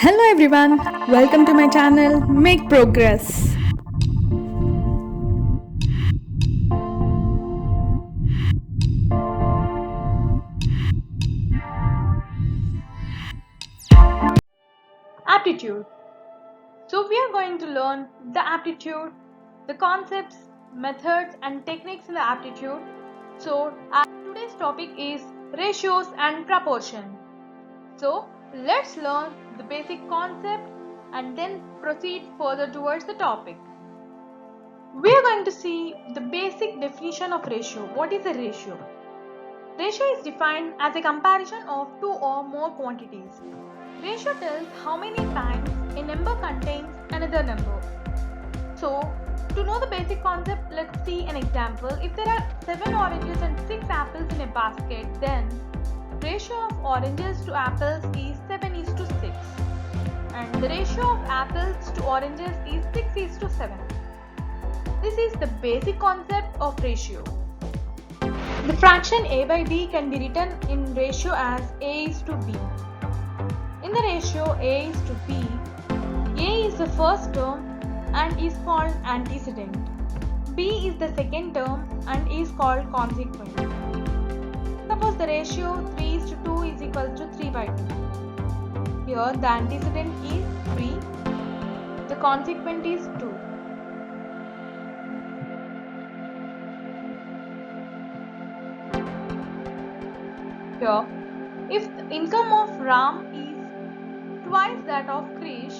Hello everyone, welcome to my channel Make Progress. Aptitude. So, we are going to learn the aptitude, the concepts, methods, and techniques in the aptitude. So, our today's topic is ratios and proportion. So, let's learn the basic concept and then proceed further towards the topic. We are going to see the basic definition of ratio. What is a ratio? Ratio is defined as a comparison of two or more quantities. Ratio tells how many times a number contains another number. So, to know the basic concept, let's see an example. If there are 7 oranges and 6 apples in a basket, then ratio of oranges to apples is 7 is to 6. And the ratio of apples to oranges is 6 is to 7. This is the basic concept of ratio. The fraction a by b can be written in ratio as a is to b. In the ratio a is to b, a is the first term and is called antecedent. B is the second term and is called consequent. Suppose the ratio 3 is to 2 is equal to 3 by 2. Here the antecedent is 3, the consequent is 2. Here, if the income of Ram is twice that of Krish,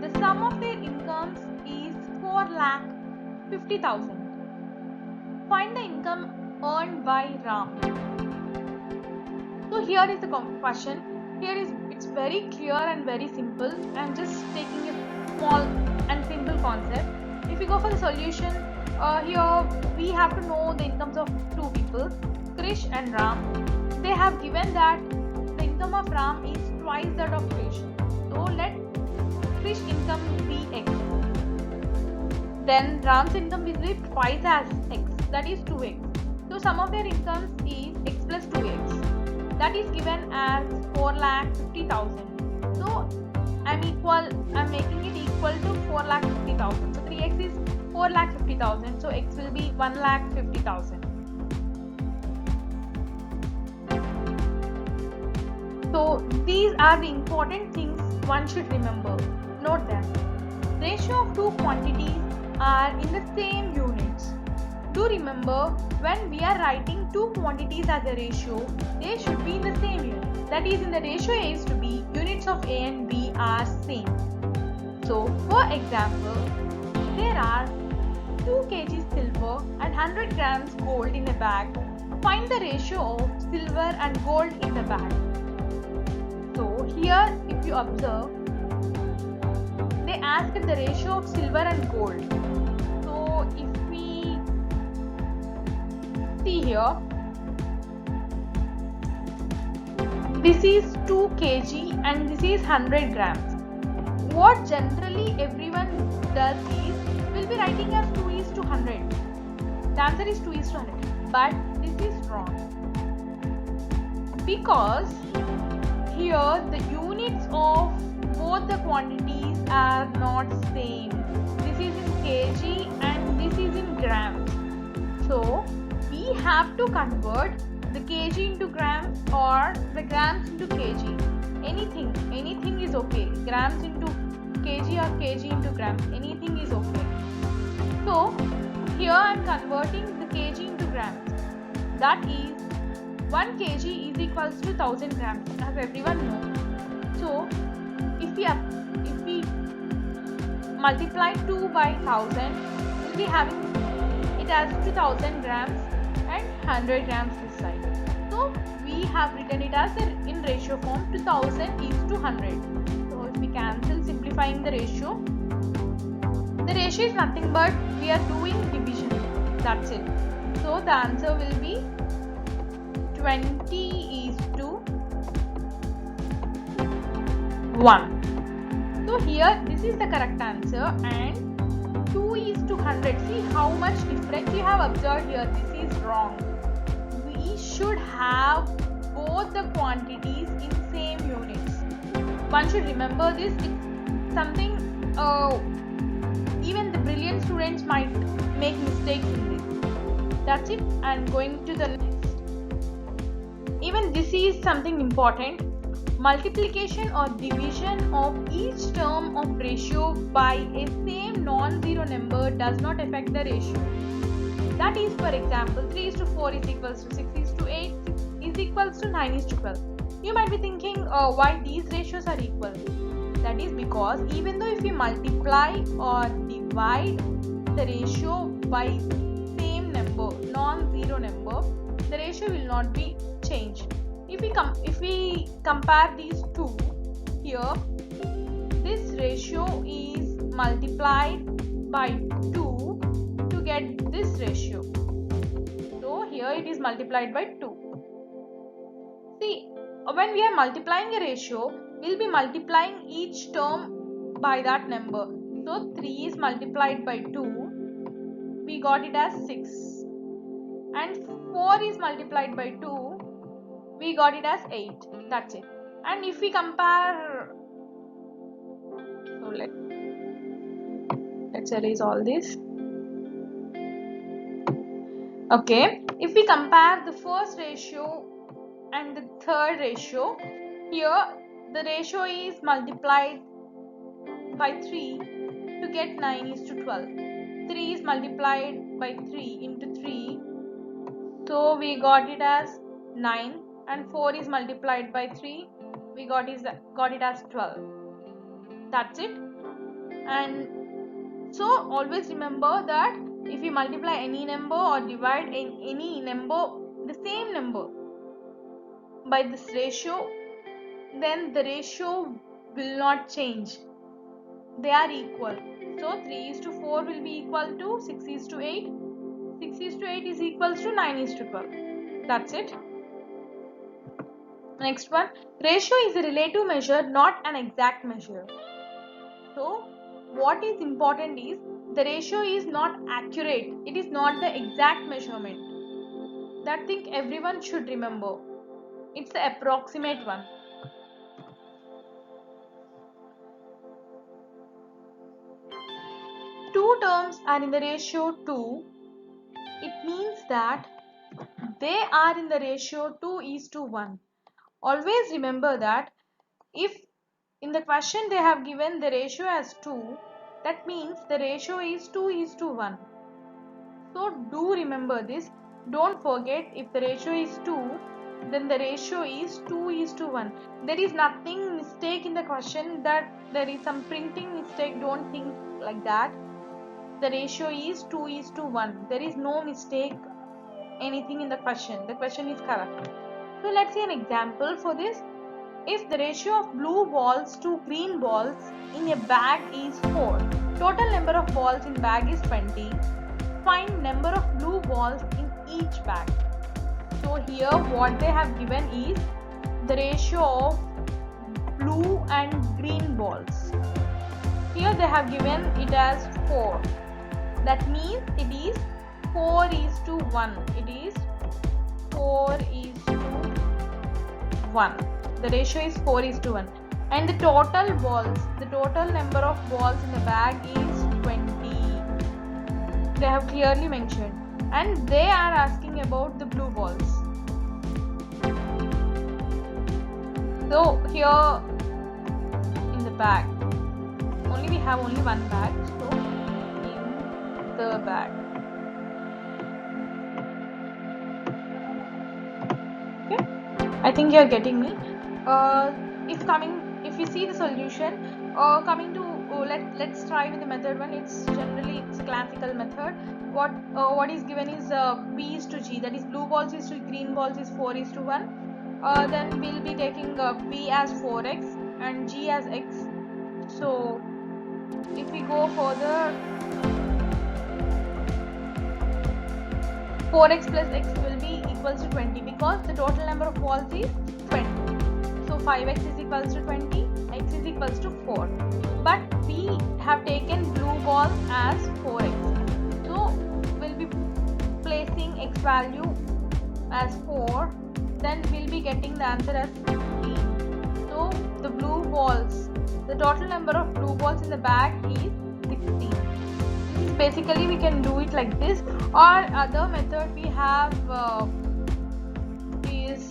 the sum of their incomes is 4,50,000. Find the income earned by Ram. So here is the question. It's very clear and very simple. I am just taking a small and simple concept. If we go for the solution, here we have to know the incomes of two people, Krish and Ram. They have given that the income of Ram is twice that of Krish. So let Krish income be x. Then Ram's income will be twice as x, that is 2x. So sum of their incomes is x plus 2x. That is given as 4,50,000. So I'm making it equal to 4,50,000. So 3x is 4,50,000. So x will be 1,50,000. So these are the important things one should remember. Note them. Ratio of two quantities are in the same units. Do remember, when we are writing two quantities as a ratio, they should be in the same unit. That is, in the ratio A is to B, units of A and B are same. So, for example, there are 2 kg silver and 100 grams gold in a bag. Find the ratio of silver and gold in the bag. So here, if you observe, they asked the ratio of silver and gold. So if we see here, this is 2 kg and this is 100 grams. What generally everyone does is, we'll be writing as 2 is to 100. The answer is 2 is to 100. But this is wrong. Because here the units of both the quantities are not same. This is in kg and this is in grams. So we have to convert the kg into grams or the grams into kg. Anything is okay. Grams into kg or kg into grams. Anything is okay. So here I am converting the kg into grams. That is 1 kg is equals to 1000 grams, as everyone knows. So, if we multiply 2 by 1000, we'll be having it as 2000 grams and 100 grams this side. So, we have written it as in ratio form, 2000 is to 100. So, if we cancel simplifying the ratio is nothing but we are doing division. That's it. So, the answer will be 20 is to 1. So here this is the correct answer, and 2 is to 100. See how much difference you have observed here. This is wrong. We should have both the quantities in same units. one should remember this. It's something even the brilliant students might make mistakes in this. That's it. And going to the next. Even this is something important. Multiplication or division of each term of ratio by a same non-zero number does not affect the ratio. That is, for example, 3:4 is equals to 6:8 is equals to 9:12. You might be thinking why these ratios are equal. That is because even though if we multiply or divide the ratio by same number, non-zero number, the ratio will not be changed. If we compare these two, here this ratio is multiplied by 2 to get this ratio. So here it is multiplied by 2. See, when we are multiplying a ratio, we'll be multiplying each term by that number. So 3 is multiplied by 2, we got it as 6. And 4 is multiplied by 2, we got it as 8. That's it. And if we compare, so let's erase all this. Okay, if we compare the first ratio and the third ratio, here the ratio is multiplied by 3 to get 9:12. 3 is multiplied by 3 into 3, so we got it as 9. And 4 is multiplied by 3, we got it as 12. That's it. And so always remember that if we multiply any number or divide any number, the same number, by this ratio, then the ratio will not change. They are equal. So 3:4 will be equal to 6:8. 6:8 is equals to 9:12. That's it. Next one, ratio is a relative measure, not an exact measure. So what is important is the ratio is not accurate. It is not the exact measurement. That thing everyone should remember. It's the approximate one. Two terms are in the ratio 2. It means that they are in the ratio 2:1. Always remember that if in the question they have given the ratio as 2, that means the ratio is 2:1. So do remember this. Don't forget, if the ratio is 2, then the ratio is 2:1. There is nothing mistake in the question that there is some printing mistake. Don't think like that. The ratio is 2:1. There is no mistake anything in the question. The question is correct. So let's see an example for this. If the ratio of blue balls to green balls in a bag is 4, total number of balls in bag is 20. Find number of blue balls in each bag. So here what they have given is the ratio of blue and green balls. Here they have given it as 4. That means it is 4:1. It is 4:1. The ratio is 4:1. And the total number of balls in the bag is 20. They have clearly mentioned. And they are asking about the blue balls. So here in the bag, we have only one bag. So in the bag. I think you are getting me. If we see the solution, coming to let's try with the method one. It's a classical method. What is given is B:G. That is blue balls is to green balls is 4:1. Then we'll be taking B as 4x and G as x. So if we go further, 4x plus x will be equals to 20 because the total number of balls is 20. So 5x is equals to 20, x is equals to 4. But we have taken blue ball as 4x. So we'll be placing x value as 4. Then we'll be getting the answer as 15. So So the blue balls, the total number of blue balls in the bag is 16. This is basically, we can do it like this, or other method we have is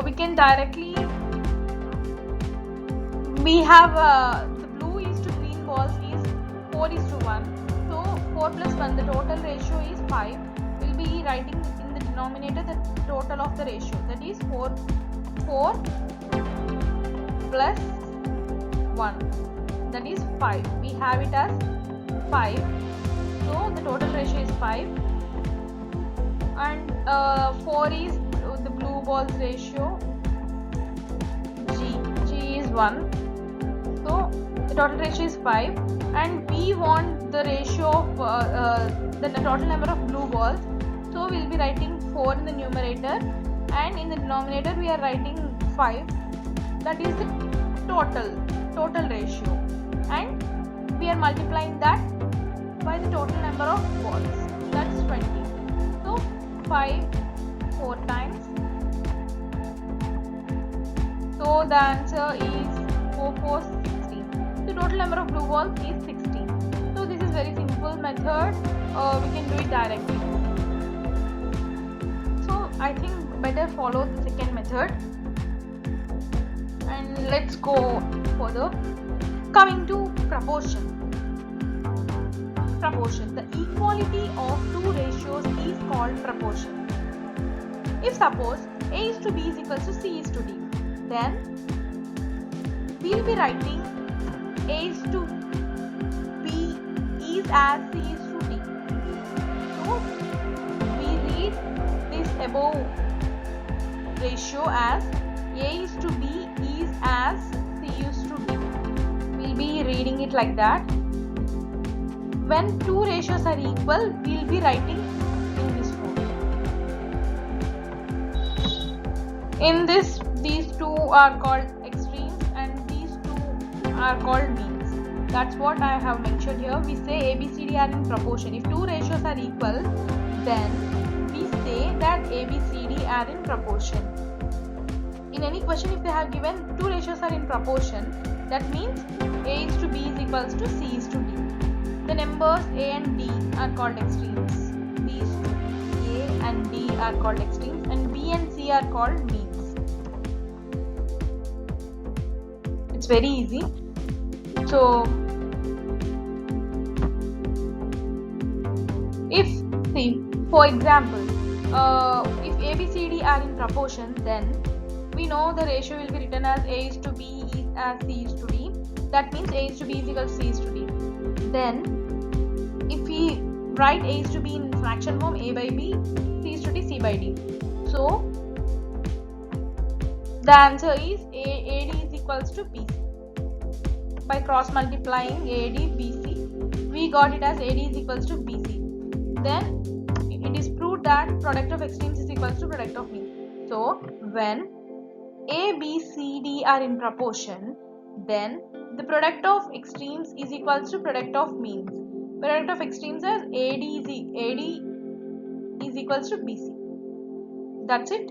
we can directly, we have the blue is to green balls is 4:1. So 4 plus 1, the total ratio is 5. We'll be writing in the denominator the total of the ratio, that is 4 plus 1, that is 5. We have it as 5. So the total ratio is 5, and 4 is the blue balls ratio. G is 1. So the total ratio is 5, and we want the ratio of the total number of blue balls. So we'll be writing 4 in the numerator, and in the denominator we are writing 5. That is the total ratio, and we are multiplying that by the total number of balls, that's 20. So 5 4 times. So the answer is 4 4 16. The total number of blue balls is 16. So this is very simple method. We can do it directly. So I think better follow the second method. And let's go further. Coming to proportion. The equality of two ratios is called proportion. If suppose A is to B is equals to C is to D, then we'll be writing A is to B is as C is to D. So we read this above ratio as A is to B is as C is to D. We'll be reading it like that. When two ratios are equal, we'll be writing in this form. In this, these two are called extremes and these two are called means. That's what I have mentioned here. We say A, B, C, D are in proportion. If two ratios are equal, then we say that A, B, C, D are in proportion. In any question, if they have given two ratios are in proportion, that means A is to B is equals to C is to D. The numbers A and D are called extremes. These two, A and D are called extremes, and B and C are called means. It's very easy. So, for example, if A, B, C, D are in proportion, then we know the ratio will be written as A is to B is as C is to D. That means A is to B is equal to C is to D. Then, if we write A is to B in fraction form, A by B, C is to D, C by D. So, the answer is AD is equals to BC. By cross multiplying AD, BC, we got it as AD is equals to BC. Then, it is proved that product of extremes is equals to product of means. So, when A, B, C, D are in proportion, then the product of extremes is equals to product of means. Product of extremes as AD is equals to BC. That's it.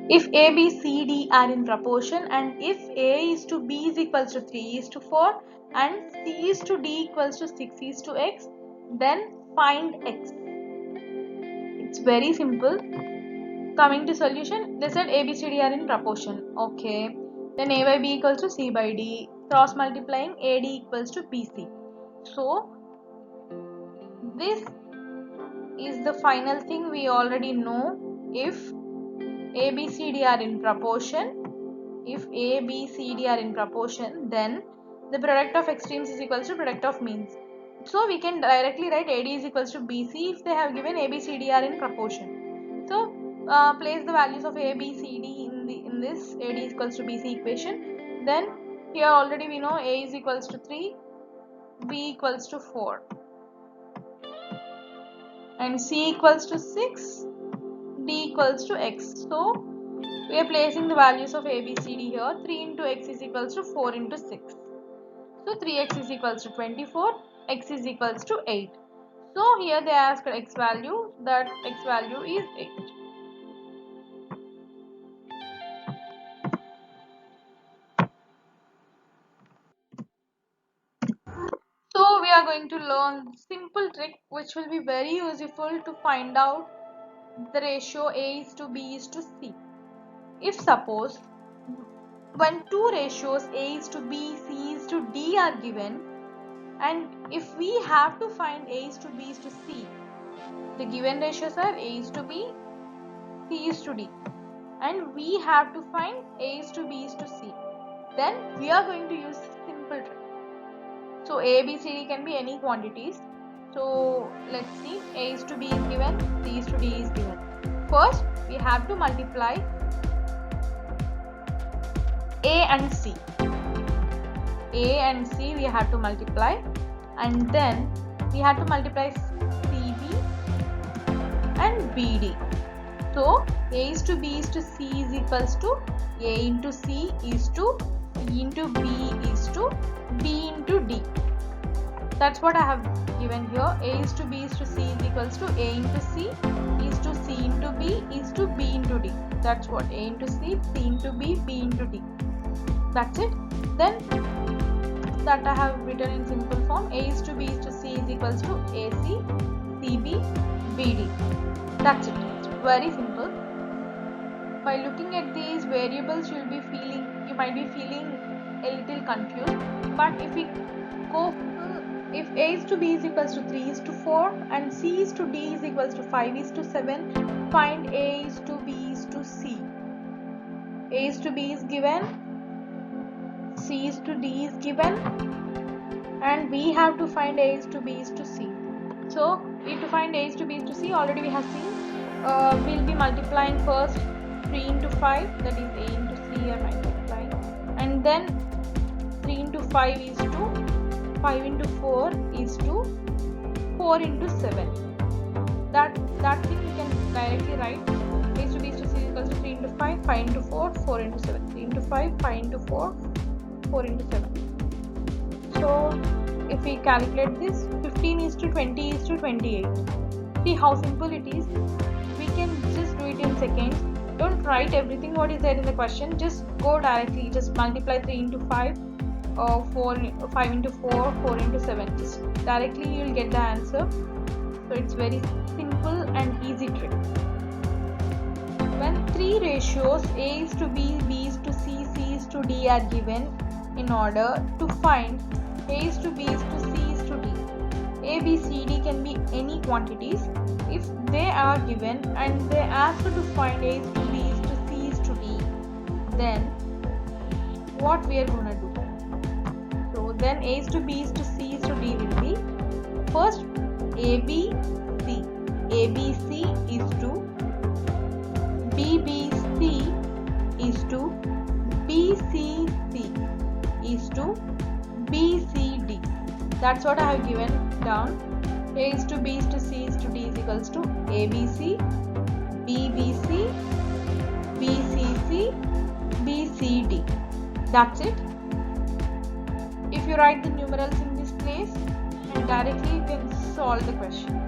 If A, B, C, D are in proportion, and if A is to B is equals to 3 is to 4 and C is to D equals to 6 is to X, then find X. It's very simple. Coming to solution, they said A, B, C, D are in proportion. Okay. Then A by B equals to C by D. Cross multiplying AD equals to BC. So, this is the final thing we already know. If A, B, C, D are in proportion, then the product of extremes is equals to product of means. So we can directly write AD is equals to BC if they have given A, B, C, D are in proportion. So place the values of A, B, C, D in this AD is equals to BC equation. Then here already we know A is equals to 3, B equals to 4, and C equals to 6, D equals to X. So we are placing the values of A, B, C, D here. 3 into X is equals to 4 into 6. So 3x is equals to 24, x is equals to 8. So here they asked x value, that x value is 8. So we are going to learn simple trick which will be very useful to find out the ratio A is to B is to C. If suppose when two ratios A is to B, C is to D are given, and if we have to find A is to B is to C, the given ratios are A is to B, C is to D, and we have to find A is to B is to C, then we are going to use simple trick. So A, B, C, D can be any quantities. So let's see, A is to B is given, C is to D is given. First we have to multiply A and C. A and C we have to multiply, and then we have to multiply CB and BD. So A is to B is to C is equals to A into C is to C into B is to B into D. That's what I have given here. A is to B is to C is equals to A into C is to C into B is to B into D. That's what, A into C, C into B, B into D. That's it. Then that I have written in simple form. A is to B is to C is equals to AC, CB, BD. That's it. It's very simple. By looking at these variables, you might be feeling a little confused. But if we go, if A is to B is equals to 3 is to 4 and C is to D is equals to 5 is to 7, find A is to B is to C. A is to B is given, C is to D is given, and we have to find A is to B is to C. So to find A is to B is to C, already we have seen, we'll be multiplying first 3 into 5, that is A into C are multiplying, and then 3 into 5 is to 5 into 4 is to 4 into 7. That thing we can directly write. A is to B is to C is equals to 3 into 5, 5 into 4, 4 into 7. 3 into 5, 5 into 4, 4 into 7. So if we calculate this, 15 is to 20 is to 28. See how simple it is. We can just do it in seconds. Don't write everything what is there in the question. Just go directly. Just multiply 3 into 5. 5 into 4, 4 into 7. Just directly you will get the answer. So it's very simple and easy trick. When three ratios A is to B, B is to C, C is to D are given, in order to find A is to B is to C is to D. A, B, C, D can be any quantities. If they are given and they ask you to find A is to B is to C is to D, then what we are gonna do? So then A is to B is to C is to D will be first A, B, C. A, B, C is to B, B, C is to B, C, C is to B, C, D. That's what I have given down. A is to B is to C is to D is equals to A, B, C, B, B, C, B, C, C, B, C, D. That's it. If you write the numerals in this place, and directly you can solve the question.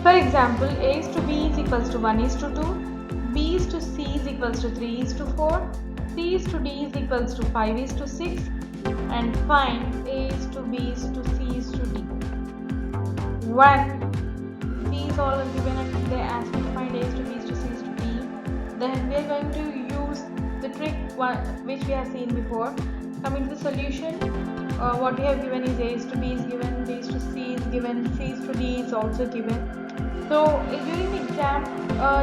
For example, A is to B is equals to 1 is to 2, B is to C is equals to 3 is to 4, C is to D is equals to 5 is to 6, and find A is to B is to C is to D. When these all are given and they ask to find A is to B is to C is to D, then we are going to use the trick which we have seen before. Coming to the solution, what we have given is A is to B is given, B is to C is given, C is to D is also given. So during the exam,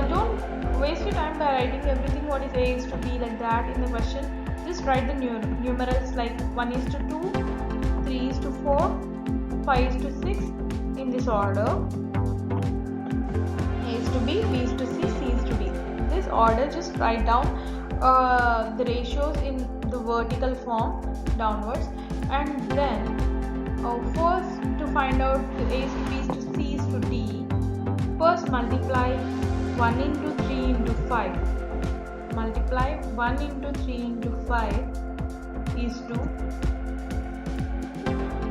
don't waste your time by writing everything what is A is to B like that in the question. Just write the numerals like 1 is to 2, 3 is to 4, 5 is to 6 in this order. A is to B, B is to C, C is to D. This order, just write down the ratios in the vertical form downwards, and then first to find out the A is to B is to C is to D, first multiply 1 into 3 into 5. Multiply multiply 1 into 3 into 5 is to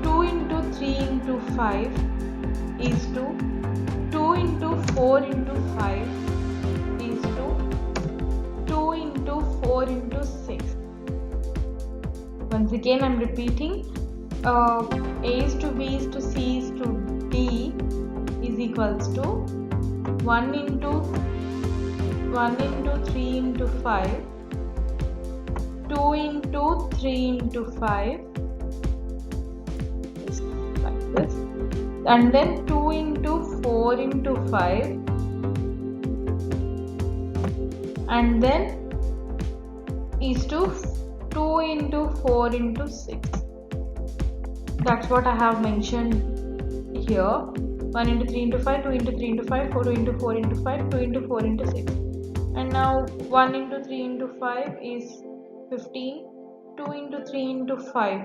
2 into 3 into 5 is to 2 into 4 into 5 is to 2 into 4 into 6. Once again I'm repeating, A is to B is to C is to D is equals to 1 into 3 into 5, 2 into 3 into 5, like this, and then 2 into 4 into 5, and then is to 2 into 4 into 6. That's what I have mentioned here. 1 into 3 into 5, 2 into 3 into 5, 4 into 4 into 5, 2 into 4 into 6. And now 1 into 3 into 5 is 15, 2 into 3 into 5,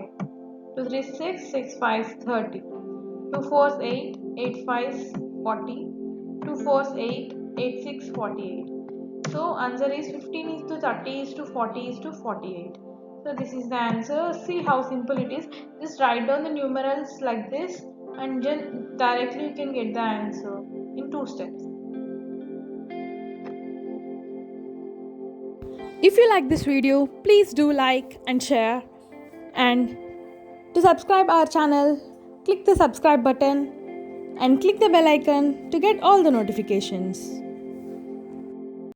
2 3 6, 6 5 30, 2 4 8, 8 5 40, 2 4 8, 8 6 48. So answer is 15 is to 30 is to 40 is to 48. So this is the answer. See how simple it is. Just write down the numerals like this and then directly you can get the answer in 2 steps. If you like this video, please do like and share. And to subscribe our channel, click the subscribe button and click the bell icon to get all the notifications.